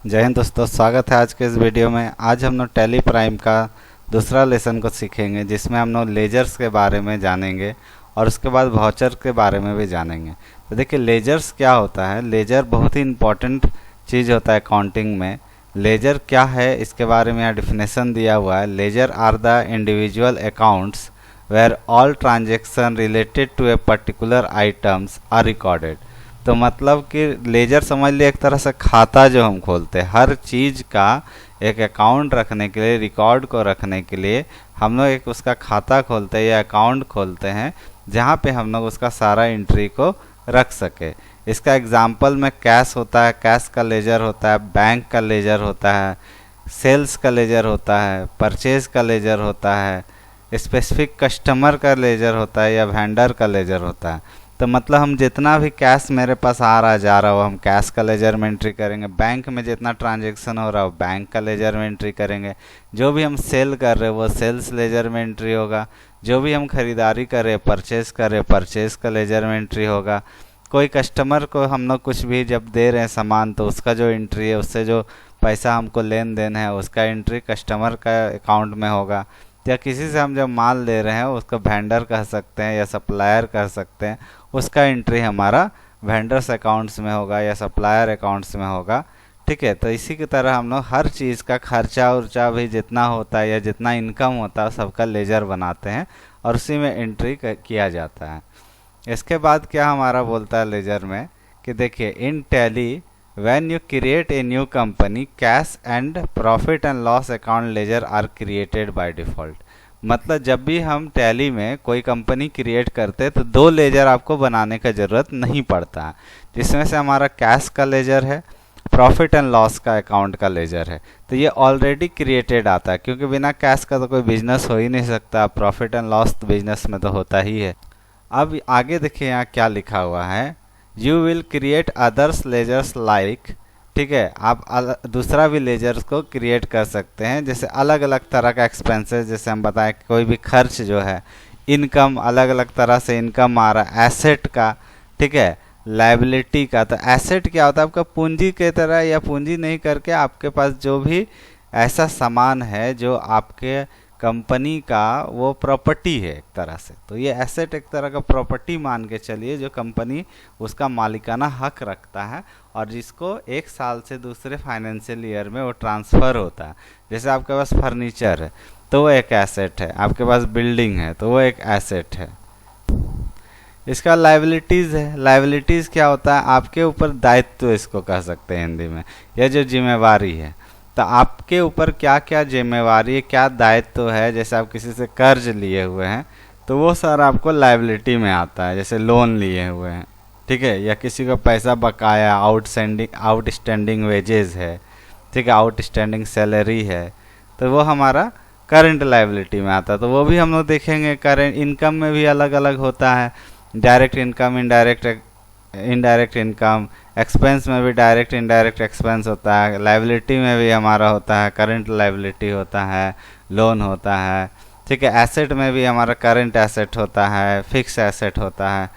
जय हिंद दोस्तों, स्वागत है आज के इस वीडियो में। आज हम लोग टैली प्राइम का दूसरा लेसन को सीखेंगे, जिसमें हम लोग लेजर्स के बारे में जानेंगे और उसके बाद वाउचर के बारे में भी जानेंगे। तो देखिए, लेजर्स क्या होता है। लेजर बहुत ही इंपॉर्टेंट चीज़ होता है अकाउंटिंग में। लेजर क्या है, इसके बारे में यहाँ डिफिनेशन दिया हुआ है। Ledger are the individual accounts where all transaction related to a particular items are recorded. तो मतलब कि लेजर समझ लिए एक तरह से खाता जो हम खोलते हैं, हर चीज़ का एक अकाउंट रखने के लिए, रिकॉर्ड को रखने के लिए हम लोग एक उसका खाता खोलते हैं या अकाउंट खोलते हैं, जहाँ पे हम लोग उसका सारा एंट्री को रख सके। इसका एग्जांपल में कैश होता है, कैश का लेजर होता है, बैंक का लेजर होता है, सेल्स का लेजर होता है, परचेज का लेजर होता है, स्पेसिफिक कस्टमर का लेजर होता है या वेंडर का लेजर होता है। तो मतलब हम जितना भी कैश मेरे पास आ रहा जा रहा हो, हम कैश का लेजर में एंट्री करेंगे। बैंक में जितना ट्रांजैक्शन हो रहा हो, बैंक का लेजर में एंट्री करेंगे। जो भी हम सेल कर रहे हो वो सेल्स लेजर में एंट्री होगा। जो भी हम खरीदारी कर रहे, परचेज कर रहे, परचेज का लेजर में एंट्री होगा। कोई कस्टमर को हम लोग कुछ भी जब दे रहे हैं सामान, तो उसका जो एंट्री है, उससे जो पैसा हमको लेन देन है, उसका एंट्री कस्टमर का अकाउंट में होगा। या किसी से हम जब माल ले रहे हैं, उसका वेंडर कह सकते हैं या सप्लायर कह सकते हैं, उसका एंट्री हमारा वेंडर्स अकाउंट्स में होगा या सप्लायर अकाउंट्स में होगा। ठीक है, तो इसी की तरह हम लोग हर चीज़ का खर्चा उर्चा भी जितना होता है या जितना इनकम होता है, सबका लेजर बनाते हैं और उसी में एंट्री किया जाता है। इसके बाद क्या हमारा बोलता है लेजर में कि देखिए, in Tally when you create a new company, cash and profit and loss account ledger are created by default. मतलब जब भी हम टैली में कोई कंपनी क्रिएट करते हैं तो दो लेजर आपको बनाने का ज़रूरत नहीं पड़ता है, जिसमें से हमारा कैश का लेजर है, प्रॉफिट एंड लॉस का अकाउंट का लेजर है। तो ये ऑलरेडी क्रिएटेड आता है, क्योंकि बिना कैश का तो कोई बिजनेस हो ही नहीं सकता। प्रॉफिट एंड लॉस तो बिजनेस में तो होता ही है। अब आगे देखिए यहाँ क्या लिखा हुआ है, you will create others ledgers like. ठीक है, आप दूसरा भी लेजर्स को क्रिएट कर सकते हैं, जैसे अलग अलग तरह का एक्सपेंसेस। जैसे हम बताएं, कोई भी खर्च जो है, इनकम, अलग अलग तरह से इनकम आ रहा है, एसेट का, ठीक है, लायबिलिटी का। तो एसेट क्या होता है, आपका पूंजी की तरह, या पूंजी नहीं करके आपके पास जो भी ऐसा सामान है जो आपके कंपनी का वो प्रॉपर्टी है एक तरह से, तो ये एसेट एक तरह का प्रॉपर्टी मान के चलिए, जो कंपनी उसका मालिकाना हक रखता है और जिसको एक साल से दूसरे फाइनेंशियल ईयर में वो ट्रांसफ़र होता है। जैसे आपके पास फर्नीचर है तो वो एक एसेट है, आपके पास बिल्डिंग है तो वो एक एसेट है। इसका लायबिलिटीज़ है। लायबिलिटीज़ क्या होता है, आपके ऊपर दायित्व इसको कह सकते हैं हिंदी में, या जो जिम्मेवारी है। तो आपके ऊपर क्या क्या जिम्मेवारी है, क्या दायित्व है। जैसे आप किसी से कर्ज लिए हुए हैं तो वो सारा आपको लायबिलिटी में आता है। जैसे लोन लिए हुए हैं, ठीक है, या किसी को पैसा बकाया, आउटस्टैंडिंग वेजेस है, ठीक है, आउटस्टैंडिंग सैलरी है, तो वो हमारा करंट लायबिलिटी में आता है। तो वो भी हम लोग देखेंगे। करंट इनकम में भी अलग अलग होता है, direct income, indirect income. Expense में भी डायरेक्ट इनडायरेक्ट एक्सपेंस होता है। लायबिलिटी में भी हमारा होता है, करंट लायबिलिटी होता है, लोन होता है, ठीक है। एसेट में भी हमारा करंट एसेट होता है, फिक्स एसेट होता है,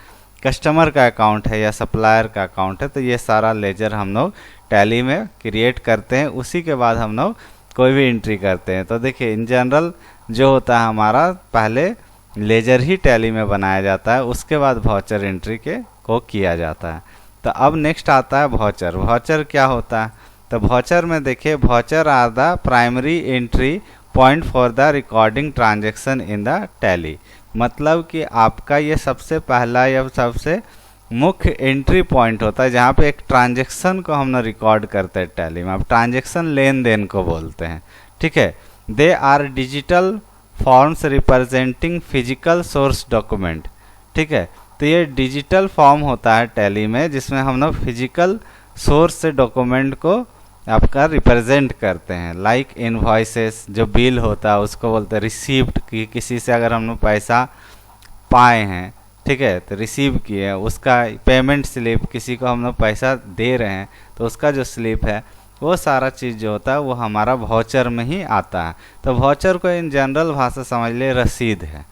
कस्टमर का अकाउंट है या सप्लायर का अकाउंट है। तो ये सारा लेजर हम लोग टैली में क्रिएट करते हैं, उसी के बाद हम लोग कोई भी एंट्री करते हैं। तो देखिए, इन जनरल जो होता है हमारा, पहले लेजर ही टैली में बनाया जाता है, उसके बाद वाउचर एंट्री को किया जाता है। तो अब नेक्स्ट आता है वाउचर। वाउचर क्या होता है, तो वाउचर में देखिए, voucher are the primary entry point for the recording transaction in the Tally. मतलब कि आपका ये सबसे पहला या सबसे मुख्य एंट्री पॉइंट होता है, जहाँ पे एक ट्रांजैक्शन को हम रिकॉर्ड करते हैं टैली में। अब ट्रांजैक्शन लेन देन को बोलते हैं, ठीक है। They are digital forms representing physical source document, ठीक है। तो ये डिजिटल फॉर्म होता है टैली में, जिसमें हम लोग फिजिकल सोर्स से डॉक्यूमेंट को आपका रिप्रेजेंट करते हैं। लाइक इनवॉइसेस, जो बिल होता है उसको बोलते हैं रिसीप्ट। की किसी से अगर हम लोग पैसा पाए हैं, ठीक है, तो रिसीव किए, उसका पेमेंट स्लिप, किसी को हम लोग पैसा दे रहे हैं तो उसका जो स्लिप है, वो सारा चीज़ जो होता है वो हमारा वाउचर में ही आता है। तो वाउचर को इन जनरल भाषा समझ लिए रसीद है।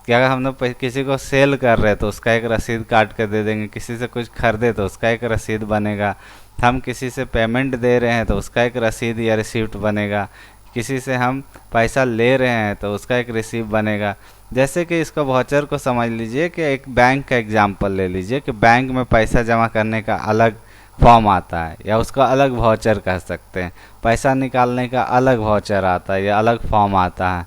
कि अगर हम लोग किसी को सेल कर रहे हैं तो उसका एक रसीद काट कर दे देंगे, किसी से कुछ खरीदे तो उसका एक रसीद बनेगा, हम किसी से पेमेंट दे रहे हैं तो उसका एक रसीद या रिसिप्ट बनेगा, किसी से हम पैसा ले रहे हैं तो उसका एक रिसीप्ट बनेगा। जैसे कि इसको वाउचर को समझ लीजिए कि एक बैंक का एग्जांपल ले लीजिए कि बैंक में पैसा जमा करने का अलग फॉर्म आता है या उसका अलग वाउचर कह सकते हैं, पैसा निकालने का अलग वाउचर आता है या अलग फॉर्म आता है,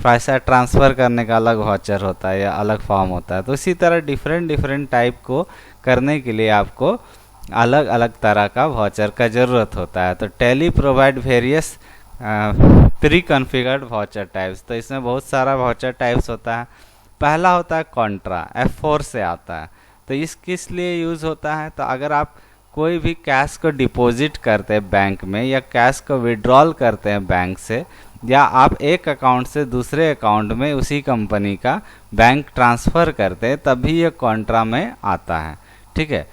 पैसा ट्रांसफ़र करने का अलग वाउचर होता है या अलग फॉर्म होता है। तो इसी तरह डिफरेंट टाइप को करने के लिए आपको अलग अलग तरह का वाउचर का ज़रूरत होता है। तो tally provide various pre configured voucher types. तो इसमें बहुत सारा वाउचर टाइप्स होता है। पहला होता है कॉन्ट्रा, F4 से आता है। तो इस किस लिए यूज़ होता है, तो अगर आप कोई भी कैश को डिपॉजिट करते हैं बैंक में या कैश को विड्रॉल करते हैं बैंक से, या आप एक अकाउंट से दूसरे अकाउंट में उसी कंपनी का बैंक ट्रांसफ़र करते हैं, तभी ये कॉन्ट्रा में आता है। ठीक है,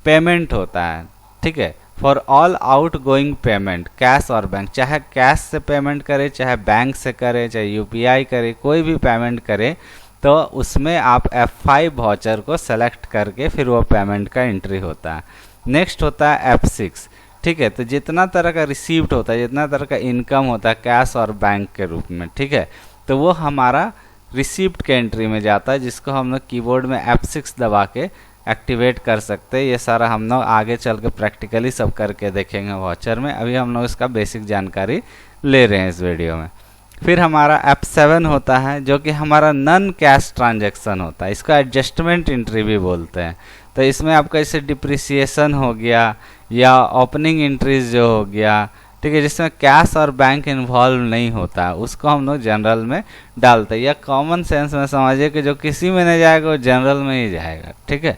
पेमेंट होता है। ठीक है, for all out going payment, cash और बैंक, चाहे कैश से पेमेंट करे, चाहे बैंक से करे, चाहे यूपीआई करे, कोई भी पेमेंट करे तो उसमें आप F5 वाउचर को सेलेक्ट करके फिर वो पेमेंट का एंट्री होता है। नेक्स्ट होता है F6। ठीक है, तो जितना तरह का रिसीप्ट होता है, जितना तरह का इनकम होता है कैश और बैंक के रूप में, ठीक है, तो वो हमारा रिसीप्ट के एंट्री में जाता है, जिसको हम लोग कीबोर्ड में F6 दबा के एक्टिवेट कर सकते हैं। ये सारा हम लोग आगे चल के प्रैक्टिकली सब करके देखेंगे वाउचर में। अभी हम लोग इसका बेसिक जानकारी ले रहे हैं इस वीडियो में। फिर हमारा F7 होता है, जो कि हमारा नॉन कैश ट्रांजैक्शन होता है। इसको एडजस्टमेंट एंट्री भी बोलते हैं। तो इसमें आपका जैसे डिप्रिसिएशन हो गया या ओपनिंग एंट्रीज जो हो गया, ठीक है, जिसमें कैश और बैंक इन्वॉल्व नहीं होता है, उसको हम लोग जनरल में डालते हैं। या कॉमन सेंस में समझिए कि जो किसी में नहीं जाएगा वो जनरल में ही जाएगा। ठीक है,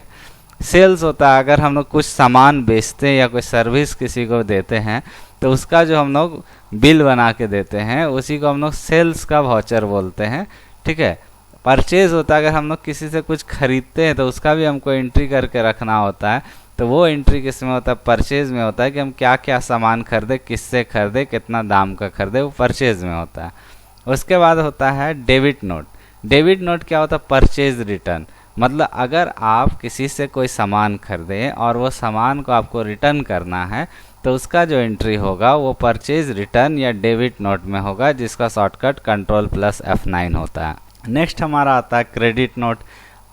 सेल्स होता है, अगर हम लोग कुछ सामान बेचते हैं या कोई सर्विस किसी को देते हैं तो उसका जो हम लोग बिल बना के देते हैं उसी को हम लोग सेल्स का वाउचर बोलते हैं। ठीक है, परचेज होता है, अगर हम लोग किसी से कुछ खरीदते हैं तो उसका भी हमको एंट्री करके रखना होता है। तो वो एंट्री किस में होता है, परचेज में होता है, कि हम क्या क्या सामान खरीदे, किससे खरीदे, कितना दाम का खरीदे, वो परचेज में होता है। उसके बाद होता है डेबिट नोट। डेबिट नोट क्या होता है, परचेज रिटर्न। मतलब अगर आप किसी से कोई सामान खरीदें और वो सामान को आपको रिटर्न करना है तो उसका जो एंट्री होगा वो परचेज रिटर्न या डेबिट नोट में होगा, जिसका शॉर्टकट Ctrl+F9 होता है। नेक्स्ट हमारा आता है क्रेडिट नोट।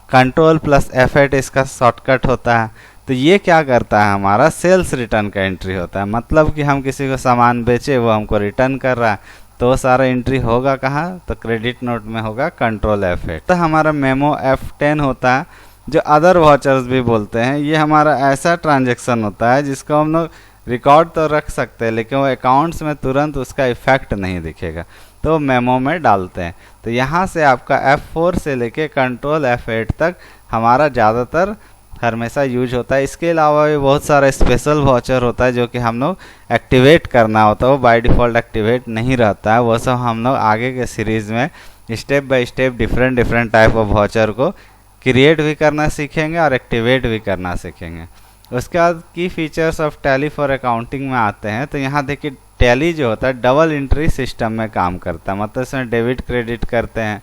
Ctrl+F8 इसका शॉर्टकट होता है। तो ये क्या करता है, हमारा सेल्स रिटर्न का एंट्री होता है। मतलब कि हम किसी को सामान बेचे, वो हमको रिटर्न कर रहा है, तो वो सारा एंट्री होगा कहाँ, तो क्रेडिट नोट में होगा Ctrl+F8। तो हमारा मेमो F10 होता है, जो अदर वाउचर्स भी बोलते हैं। ये हमारा ऐसा ट्रांजैक्शन होता है जिसको हम लोग रिकॉर्ड तो रख सकते हैं, लेकिन वो अकाउंट्स में तुरंत उसका इफेक्ट नहीं दिखेगा, तो मेमो में डालते हैं। तो यहाँ से आपका F4 से लेके Ctrl+F8 तक हमारा ज़्यादातर हमेशा यूज होता है। इसके अलावा भी बहुत सारा स्पेशल वाउचर होता है जो कि हम लोग एक्टिवेट करना होता है, वो बाय डिफ़ॉल्ट एक्टिवेट नहीं रहता है। वो सब हम लोग आगे के सीरीज़ में step by step different type of voucher को क्रिएट भी करना सीखेंगे और एक्टिवेट भी करना सीखेंगे। उसके बाद की features of tally for accounting में आते हैं। तो यहाँ देखिए टैली जो होता है डबल एंट्री सिस्टम में काम करता है, मतलब इसमें डेबिट क्रेडिट करते हैं।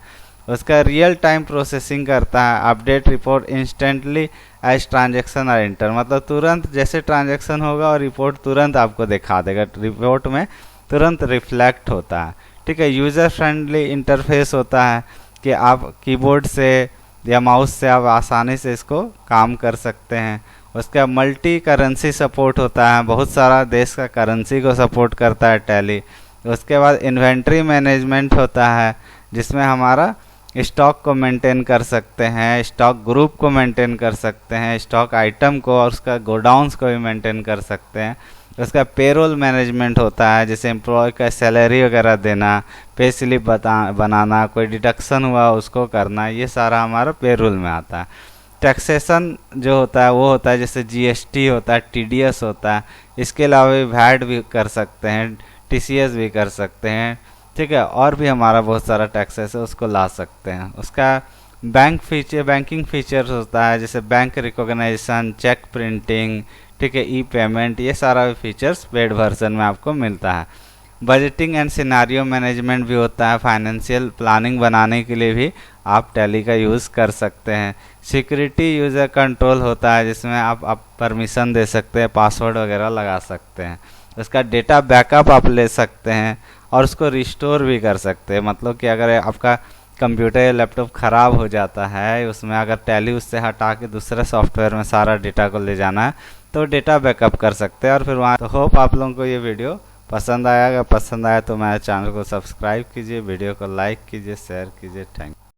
उसका रियल टाइम प्रोसेसिंग करता है, update report instantly as transaction और एंटर, मतलब तुरंत जैसे ट्रांजेक्शन होगा और रिपोर्ट तुरंत आपको दिखा देगा, रिपोर्ट में तुरंत रिफ्लेक्ट होता है। ठीक है, यूज़र फ्रेंडली इंटरफेस होता है कि आप कीबोर्ड से या माउस से आप आसानी से इसको काम कर सकते हैं। उसका मल्टी करेंसी सपोर्ट होता है, बहुत सारा देश का करेंसी को सपोर्ट करता है टैली। उसके बाद इन्वेंट्री मैनेजमेंट होता है, जिसमें हमारा स्टॉक को मेंटेन कर सकते हैं, स्टॉक ग्रुप को मेंटेन कर सकते हैं, स्टॉक आइटम को और उसका गोडाउंस को भी मेंटेन कर सकते हैं। उसका पेरोल मैनेजमेंट होता है, जैसे एम्प्लॉय का सैलरी वगैरह देना, पे स्लिप बनाना, कोई डिडक्शन हुआ उसको करना, ये सारा हमारा पेरोल में आता है। टैक्सेशन जो होता है वो होता है जैसे GST होता है, TDS होता है। इसके अलावा भी VAT भी कर सकते हैं, TCS भी कर सकते हैं। ठीक है, और भी हमारा बहुत सारा टैक्सेस है उसको ला सकते हैं। उसका बैंकिंग फीचर्स होता है, जैसे बैंक रिकॉग्नाइजेशन, चेक प्रिंटिंग, ठीक है, ई पेमेंट, ये सारा फीचर्स पेड वर्जन में आपको मिलता है। बजटिंग एंड सिनारियो मैनेजमेंट भी होता है, फाइनेंशियल प्लानिंग बनाने के लिए भी आप टैली का यूज़ कर सकते हैं। सिक्योरिटी यूज़र कंट्रोल होता है जिसमें आप परमिशन दे सकते हैं, पासवर्ड वगैरह लगा सकते हैं। उसका डेटा बैकअप आप ले सकते हैं और उसको रिस्टोर भी कर सकते हैं। मतलब कि अगर आपका कंप्यूटर या लैपटॉप ख़राब हो जाता है, उसमें अगर टैली उससे हटा के दूसरे सॉफ्टवेयर में सारा डेटा को ले जाना है तो डेटा बैकअप कर सकते हैं और फिर वहाँ। तो होप आप लोगों को ये वीडियो पसंद आया। अगर पसंद आया तो मेरे चैनल को सब्सक्राइब कीजिए, वीडियो को लाइक कीजिए, शेयर कीजिए। Thank you.